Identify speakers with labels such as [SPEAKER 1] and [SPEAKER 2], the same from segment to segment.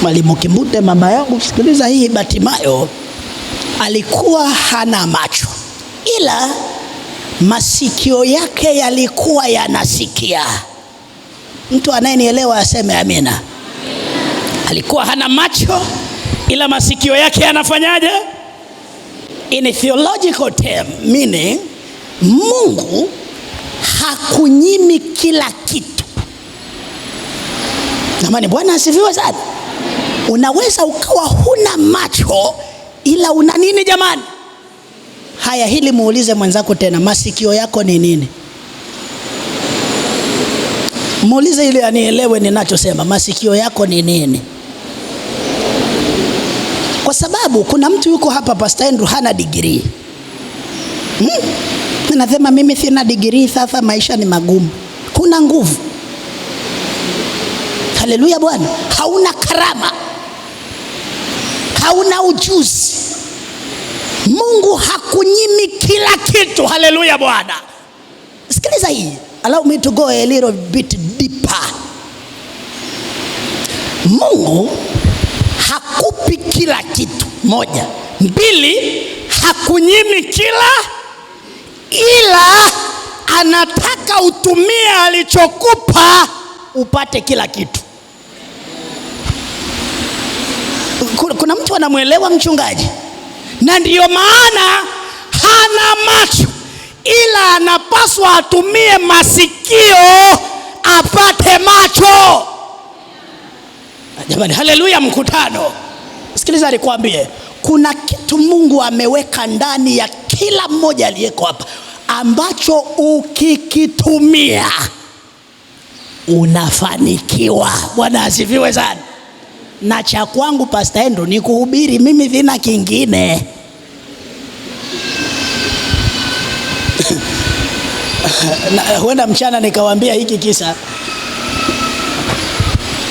[SPEAKER 1] Mwalimu Kimbute, mama yangu, sikiliza hii. Bartimayo alikuwa hana macho, ila masikio yake yalikuwa yanasikia. Mtu anayenielewa aseme amina. Alikuwa hana macho, ila masikio yake yanafanyaje? In a theological term, meaning Mungu hakunyimi kila kitu. Jamani, Bwana asifiwe sana. Unaweza ukawa huna macho ila una nini jamani? Haya, hili muulize mwenzako tena, masikio yako ni nini? Muulize ili anielewe ninachosema, masikio yako ni nini? Kwa sababu kuna mtu yuko hapa, Pastor Andrew, hana degree. Anasema mimi sina degree, sasa maisha ni magumu. Huna nguvu. Haleluya Bwana. Hauna karama, hauna ujuzi. Mungu hakunyimi kila kitu. Haleluya Bwana. Sikiliza hii. Allow me to go a little bit deeper. Mungu hakupi kila kitu, moja. Mbili, hakunyimi kila, ila anataka utumie alichokupa upate kila kitu. Kuna mtu anamuelewa mchungaji? Na ndiyo maana hana macho, ila anapaswa atumie masikio apate macho. Jamani, haleluya mkutano. Sikiliza nikwambie, kuna kitu Mungu ameweka ndani ya kila mmoja aliyeko hapa ambacho ukikitumia unafanikiwa. Bwana asifiwe sana. Na cha kwangu Pastor Andrew ni kuhubiri, mimi sina kingine. Huenda mchana nikawaambia hiki kisa.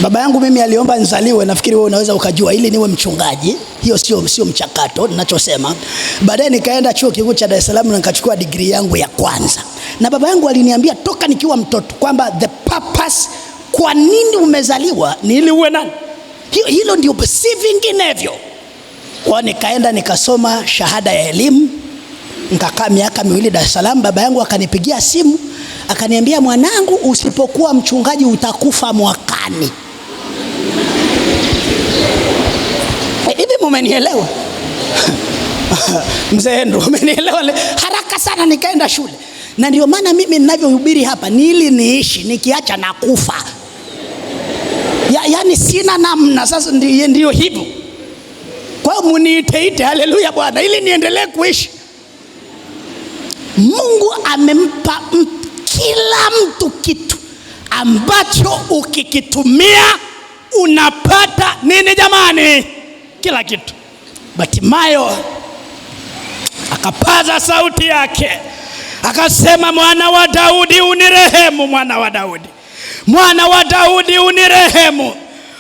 [SPEAKER 1] Baba yangu mimi aliomba nizaliwe, nafikiri wewe unaweza ukajua, ili niwe mchungaji. Hiyo sio mchakato ninachosema. Baadaye nikaenda chuo kikuu cha Dar es Salaam na nikachukua degree yangu ya kwanza. Na baba yangu aliniambia toka nikiwa mtoto kwamba the purpose, kwa nini umezaliwa, ni ili uwe nani. Hilo ndio, si vinginevyo. Kwa nikaenda nikasoma shahada ya elimu, nikakaa miaka 2 Dar es Salaam. Baba yangu akanipigia simu akaniambia, mwanangu, usipokuwa mchungaji utakufa mwakani. Hivi mmenielewa? Mzee Andrew, mmenielewa? Haraka sana nikaenda shule. Na ndio maana mimi ninavyohubiri hapa ni ili niishi, nikiacha na kufa. Yaani sina namna, sasa ndio hivyo. Kwa hiyo muniite, haleluya Bwana, ili niendelee kuishi. Mungu amempa kila mtu kitu ambacho ukikitumia unapata nini jamani? Kila kitu. Bartimayo akapaza sauti yake akasema, mwana wa Daudi unirehemu, mwana wa Daudi, mwana wa Daudi unirehemu,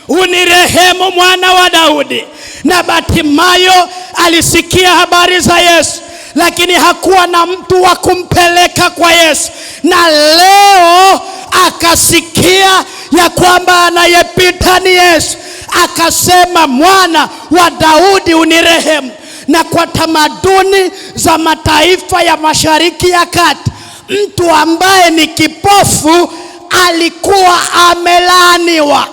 [SPEAKER 1] unirehemu mwana wa Daudi. Na Bartimayo alisikia habari za Yesu, lakini hakuwa na mtu wa kumpeleka kwa Yesu. Na leo akasikia ya kwamba anayepita ni Yesu, akasema, mwana wa Daudi unirehemu. Na kwa tamaduni za mataifa ya Mashariki ya Kati, mtu ambaye ni kipofu alikuwa amelaaniwa.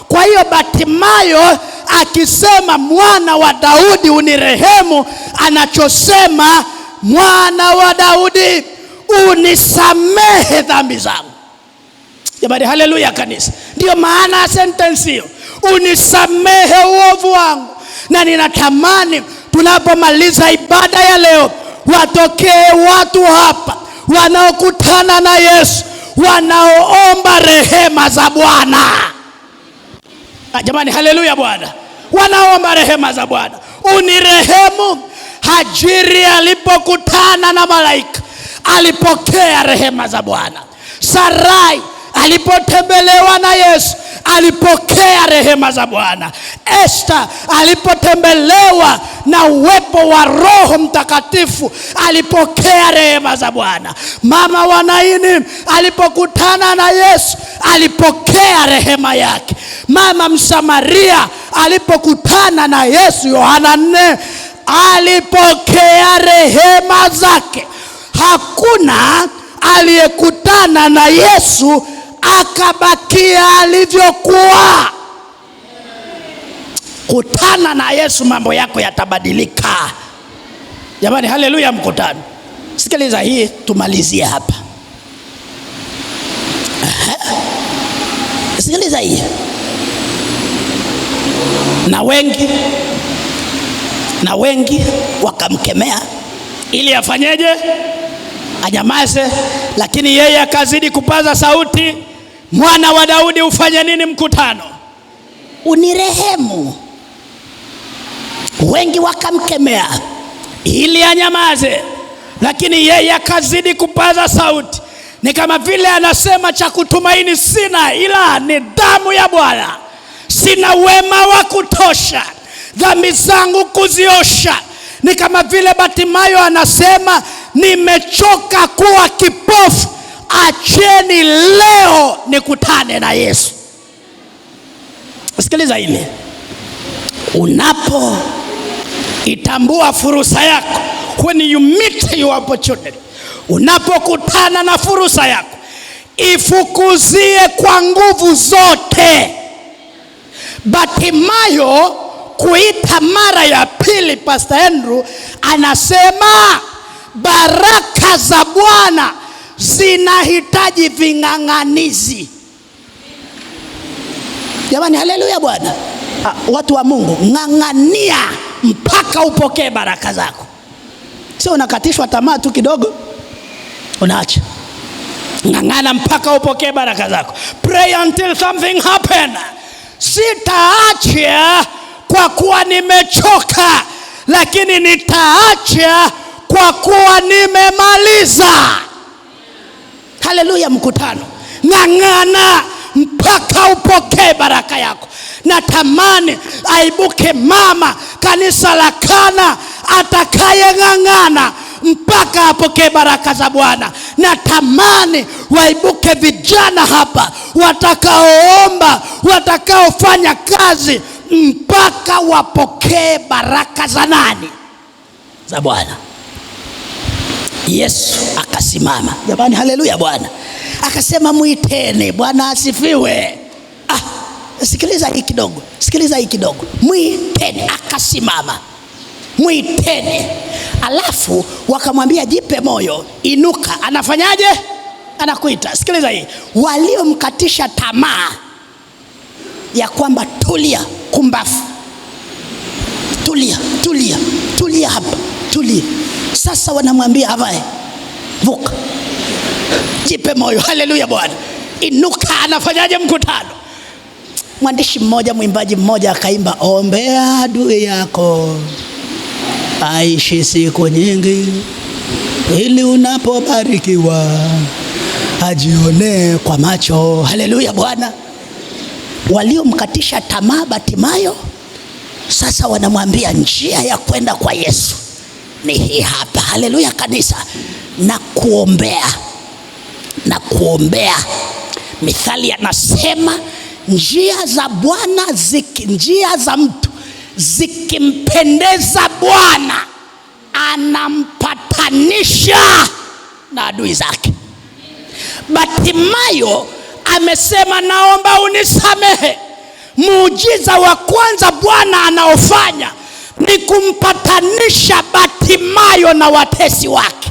[SPEAKER 1] Kwa hiyo Bartimayo akisema mwana wa Daudi unirehemu, anachosema, mwana wa Daudi unisamehe dhambi zangu. Jamani, haleluya kanisa. Ndio maana ya sentence hiyo, unisamehe uovu wangu. Na ninatamani tunapomaliza ibada ya leo, watokee watu hapa wanaokutana na Yesu, wanaoomba rehema za Bwana. Jamani, haleluya Bwana. Wanaomba rehema za Bwana. Unirehemu. Hajiri alipokutana na malaika alipokea rehema za Bwana. Sarai alipotembelewa na Yesu alipokea rehema za Bwana. Esther alipotembelewa na uwepo wa Roho Mtakatifu alipokea rehema za Bwana. Mama wa Naini alipokutana na Yesu alipokea rehema yake. Mama Msamaria alipokutana na Yesu, Yohana 4, alipokea rehema zake. Hakuna aliyekutana na Yesu akabakia alivyokuwa. Kutana na Yesu, mambo yako yatabadilika. Jamani, haleluya mkutano. Sikiliza hii, tumalizie hapa. Sikiliza hii. Na wengi wakamkemea ili afanyeje? Anyamaze, lakini yeye akazidi kupaza sauti, Mwana wa Daudi, ufanye nini mkutano? Unirehemu. Wengi wakamkemea ili anyamaze, lakini yeye akazidi kupaza sauti. Ni kama vile anasema, cha kutumaini sina ila ni damu ya Bwana. Sina wema wa kutosha dhambi zangu kuziosha. Ni kama vile Batimayo anasema, nimechoka kuwa kipofu, acheni leo nikutane na Yesu. Sikiliza ile. Unapo itambua fursa yako, when you meet your opportunity, unapokutana na fursa yako, ifukuzie kwa nguvu zote. Batimayo kuita mara ya pili, Pastor Andrew anasema baraka za Bwana zinahitaji ving'ang'anizi. Jamani, haleluya Bwana. Watu wa Mungu, ng'ang'ania mpaka upokee baraka zako. Sio unakatishwa tamaa tu kidogo unaacha. Ng'ang'ana mpaka upokee baraka zako. Pray until something happen. Sitaacha kwa kuwa nimechoka, lakini nitaacha kwa kuwa nimemaliza. Haleluya mkutano. Ng'ang'ana mpaka upokee baraka yako. Natamani aibuke mama kanisa la Kana atakaye ng'ang'ana mpaka apokee baraka za Bwana. Natamani waibuke vijana hapa watakaoomba, watakaofanya kazi mpaka wapokee baraka za nani? Za Bwana. Yesu akasimama. Jamani, haleluya Bwana. Akasema muiteni. Bwana asifiwe. Sikiliza hii kidogo. Muiteni. Akasimama. Muiteni. Alafu wakamwambia jipe moyo, inuka. Anafanyaje? Anakuita. Sikiliza hii. Waliomkatisha tamaa ya kwamba tulia, kumbafu, tulia hapa, tulia. Sasa wanamwambia avae, vuka, jipe moyo. Haleluya Bwana. Inuka. Anafanyaje mkutano? Mwandishi mmoja, mwimbaji mmoja akaimba, ombea adui yako aishi siku nyingi, ili unapobarikiwa ajione kwa macho. Haleluya Bwana. Waliomkatisha tamaa Batimayo sasa wanamwambia njia ya kwenda kwa Yesu ni hii hapa. Haleluya kanisa. Na kuombea. Mithali anasema njia za Bwana njia za mtu zikimpendeza Bwana anampatanisha na adui zake. Batimayo amesema naomba unisamehe. Muujiza wa kwanza Bwana anaofanya ni kumpatanisha Batimayo na watesi wake.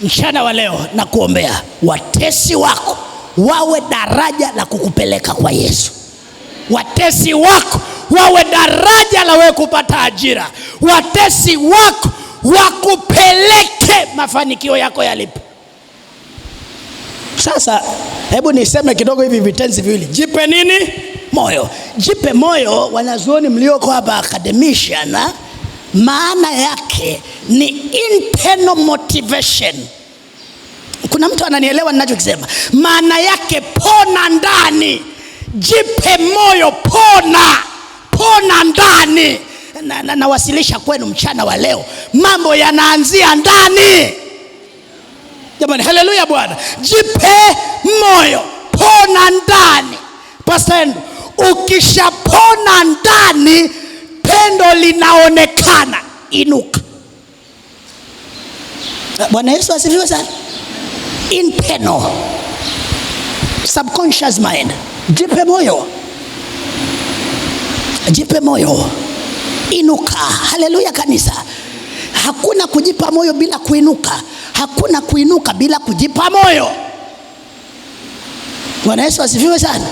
[SPEAKER 1] Mchana wa leo na kuombea watesi wako wawe daraja la kukupeleka kwa Yesu. Watesi wako wawe daraja la wewe kupata ajira. Watesi wako wakupeleke mafanikio yako yalipo. Sasa hebu niseme kidogo hivi vitenzi viwili. Jipe nini? Moyo. Jipe moyo, wanazuoni mlioko hapa academician, maana yake ni internal motivation. Kuna mtu ananielewa ninachokisema? Maana yake pona ndani. Jipe moyo, pona ndani. Nawasilisha kwenu mchana wa leo, mambo yanaanzia ndani. Jamani, haleluya Bwana. Jipe moyo, pona ndani. Pastor, ukishapona ndani, pendo linaonekana. Inuka. Bwana Yesu asifiwe sana. Internal subconscious mind. Jipe moyo, jipe moyo, inuka. Haleluya kanisa. Hakuna kujipa moyo bila kuinuka. Hakuna kuinuka bila kujipa moyo. Bwana Yesu asifiwe sana.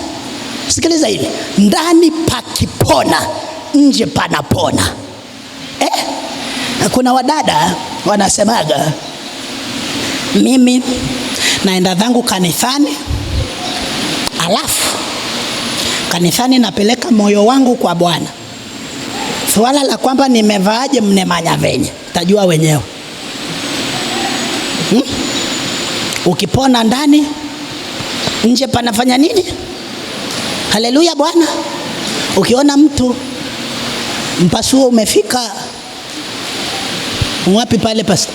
[SPEAKER 1] Sikiliza hili, ndani pakipona, nje panapona. Kuna wadada wanasemaga, mimi naenda zangu kanisani, alafu kanisani napeleka moyo wangu kwa Bwana. Swala la kwamba nimevaaje mnemanya venye, tajua wenyewe. Ukipona ndani, nje panafanya nini? Haleluya Bwana. Ukiona mtu mpasuo umefika wapi pale pasta?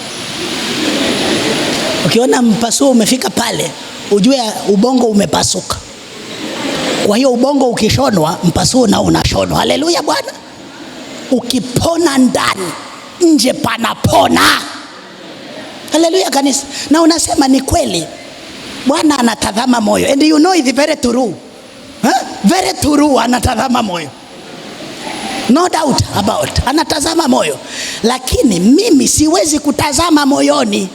[SPEAKER 1] Ukiona mpasuo umefika pale, ujue ubongo umepasuka. Kwa hiyo ubongo ukishonwa, mpasuo na unashonwa. Haleluya Bwana. Ukipona ndani, nje panapona. Haleluya kanisa. Na unasema ni kweli, Bwana anatazama moyo. And you know it's very true. Very true, anatazama moyo. No doubt about. Anatazama moyo. Lakini mimi siwezi kutazama moyoni.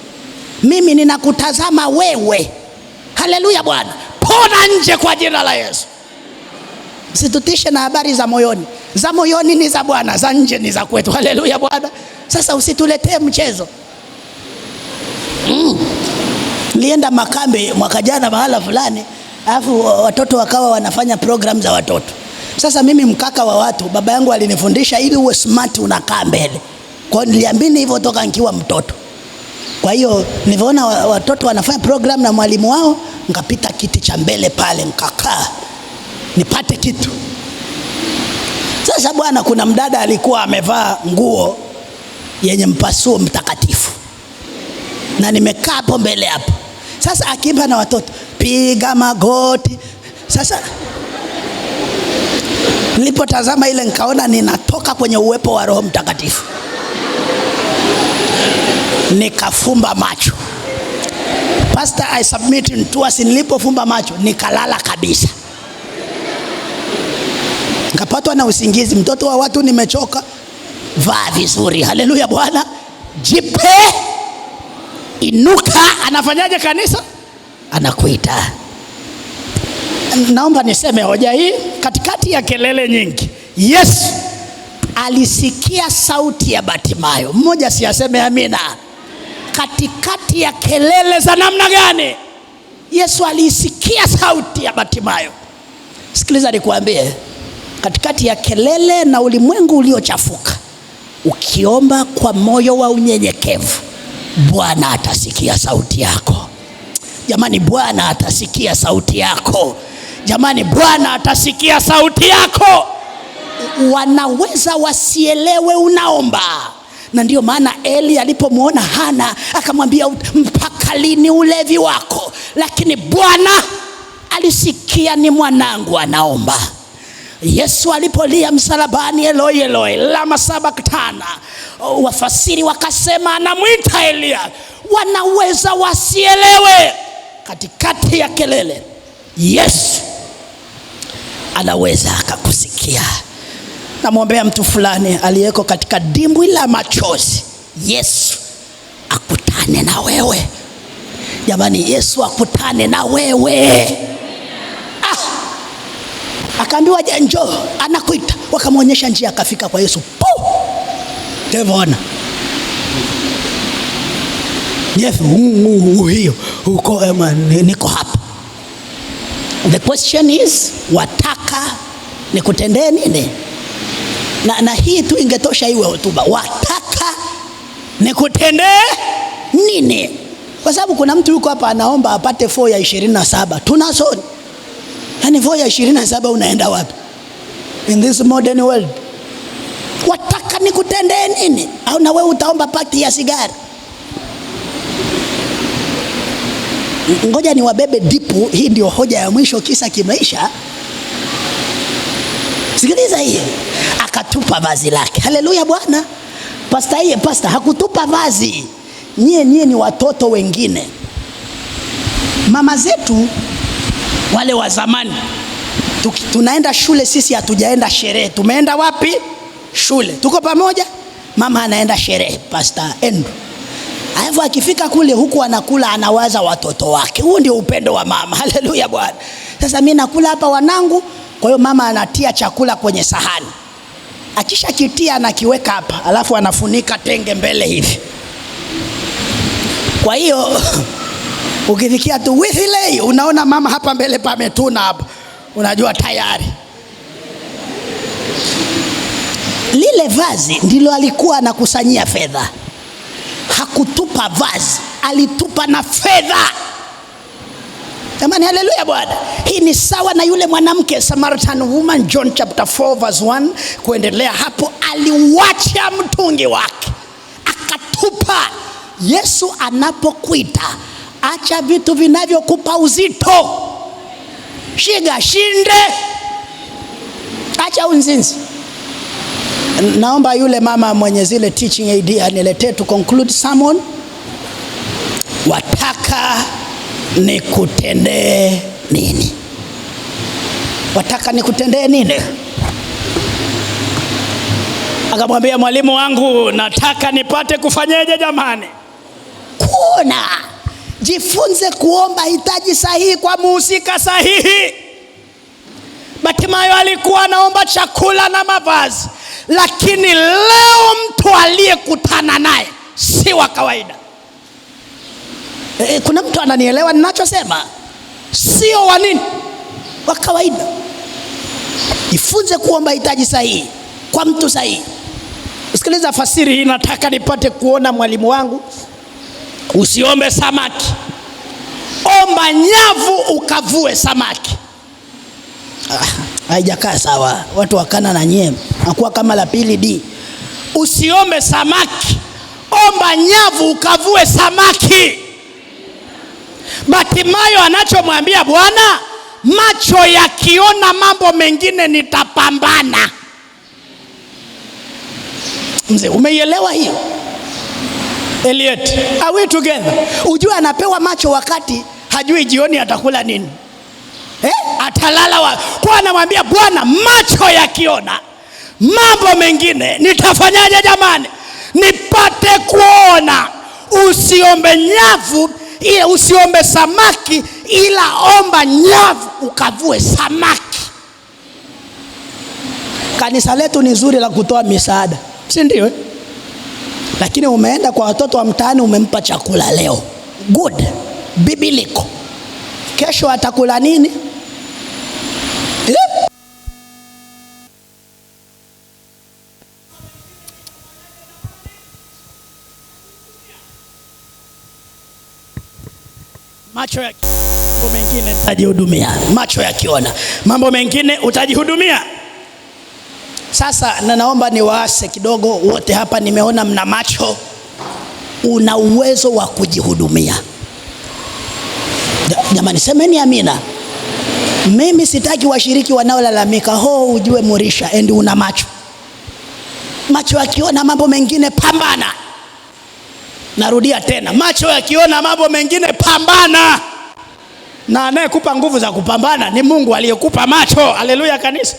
[SPEAKER 1] Mimi ninakutazama wewe. Haleluya Bwana. Pona nje kwa jina la Yesu. Usitutishe na habari za moyoni. Za moyoni ni za Bwana, za nje ni za kwetu. Haleluya Bwana. Sasa usituletee mchezo. Nilienda makambi mwaka jana mahala fulani, alafu watoto wakawa wanafanya program za watoto. Sasa mimi mkaka wa watu, baba yangu alinifundisha ili uwe smart unakaa mbele. Kwa hiyo niliamini hivyo toka nikiwa mtoto. Kwa hiyo niliona watoto wanafanya program na mwalimu wao, nikapita kiti cha mbele pale nikakaa nipate kitu. Sasa bwana, kuna mdada alikuwa amevaa nguo yenye mpasuo mtakatifu, na nimekaa hapo mbele hapo. Sasa akiimba na watoto, piga magoti. Sasa nilipotazama ile nikaona ninatoka kwenye uwepo wa Roho Mtakatifu. Nikafumba macho. Pastor, I submit into us. Nilipofumba macho nikalala kabisa. Nikapatwa na usingizi. Mtoto wa watu, nimechoka. Vaa vizuri. Haleluya Bwana. Jipe. Inuka. Anafanyaje kanisa? Anakuita. Naomba niseme hoja hii katikati ya kelele nyingi. Yesu alisikia sauti ya Batimayo. Mmoja siyaseme amina. Katikati ya kelele za namna gani? Yesu alisikia sauti ya Batimayo. Sikiliza nikuambie, katikati ya kelele na ulimwengu uliochafuka, ukiomba kwa moyo wa unyenyekevu, Bwana atasikia sauti yako. Jamani, Bwana atasikia sauti yako. Jamani, Bwana atasikia sauti yako. Wanaweza wasielewe unaomba. Na ndio maana Eli alipomwona Hana akamwambia, mpaka lini ulevi wako? Lakini Bwana alisikia, ni mwanangu anaomba. Yesu alipolia msalabani, Eloi Eloi lama sabakthani, wafasiri wakasema anamwita Elia. Wanaweza wasielewe. Katikati ya kelele, Yesu anaweza akakusikia. Namwombea mtu fulani aliyeko katika dimbwi la machozi, Yesu akutane na wewe. Jamani, Yesu akutane na wewe. Akaambiwa njoo, anakuita. Wakamwonyesha njia, akafika kwa Yesu. Tevona Yesu, hiyo uko niko hapa. The question is, wataka nikutendee nini? Na hii tu ingetosha iwe hotuba. Wataka nikutendee nini? Kwa sababu kuna mtu yuko hapa anaomba apate 4 ya 27. Tunasoni. Yaani 4 ya 27 unaenda wapi? In this modern world. Wataka nikutendee nini? Au na wewe utaomba pakti ya sigara? Ngoja niwabebe dipu. Hii ndio hoja ya mwisho, kisa kimeisha. Sikiliza hii, akatupa vazi lake. Haleluya Bwana. Pastor hakutupa vazi. Nyie ni watoto wengine. Mama zetu wale wa zamani, tunaenda shule sisi, hatujaenda sherehe. Tumeenda wapi? Shule. Tuko pamoja? Mama anaenda sherehe, Pastor Andrew. Alafu akifika kule, huku anakula, anawaza watoto wake. Huo ndio upendo wa mama. Haleluya Bwana. Sasa mimi nakula hapa wanangu, kwa hiyo mama anatia chakula kwenye sahani. Akisha kitia anakiweka hapa, alafu anafunika tenge mbele hivi. Kwa hiyo ukifikia tu withilei, unaona mama hapa mbele pametuna hapa, unajua tayari. Lile vazi ndilo alikuwa anakusanyia fedha. Hakutupa vazi, alitupa na fedha. Jamani, haleluya Bwana. Hii ni sawa na yule mwanamke Samaritan woman, John chapter 4 verse 1 kuendelea hapo. Aliwacha mtungi wake akatupa. Yesu anapokuita, acha vitu vinavyokupa uzito. Shinde, acha unzinzi. Naomba yule mama mwenye zile teaching aid aniletee to conclude sermon. Wataka nikutendee nini? Wataka nikutendee nini? Akamwambia, mwalimu wangu, nataka nipate kufanyeje jamani? Kuona. Jifunze kuomba hitaji sahihi kwa muhusika sahihi. Bartimayo alikuwa anaomba chakula na mavazi, lakini leo mtu aliyekutana naye si wa kawaida. Kuna mtu ananielewa ninachosema? Sio wa nini? Wa kawaida. Jifunze kuomba hitaji sahihi kwa mtu sahihi. Sikiliza fasiri hii, nataka nipate kuona mwalimu wangu. Usiombe samaki, omba nyavu ukavue samaki. Haijakaa sawa. Watu wakana na nyie nakuwa kama la pili D. Usiombe samaki, omba nyavu ukavue samaki. Bartimayo anachomwambia Bwana, macho yakiona mambo mengine nitapambana. Mzee, umeielewa hiyo? Elliot, are we together? Ujue anapewa macho wakati hajui jioni atakula nini. Atalala kwa anamwambia Bwana, macho yakiona mambo mengine nitafanyaje jamani? Nipate kuona. Usiombe nyavu, usiombe samaki, ila omba nyavu ukavue samaki. Kanisa letu ni zuri la kutoa misaada, si ndio? Lakini umeenda kwa watoto wa mtaani, umempa chakula leo, good, bibiliko. Kesho atakula nini? Macho ya mambo mengine utajihudumia. Macho yakiona mambo mengine utajihudumia. Sasa naomba niwaase kidogo wote hapa, nimeona mna macho, una uwezo wa kujihudumia. Jamani, semeni amina. Mimi sitaki washiriki wanaolalamika, ujue Murisha endi una macho. Macho yakiona mambo mengine pambana. Narudia tena, macho yakiona mambo mengine pambana. Na anayekupa nguvu za kupambana ni Mungu aliyekupa macho. Haleluya kanisa.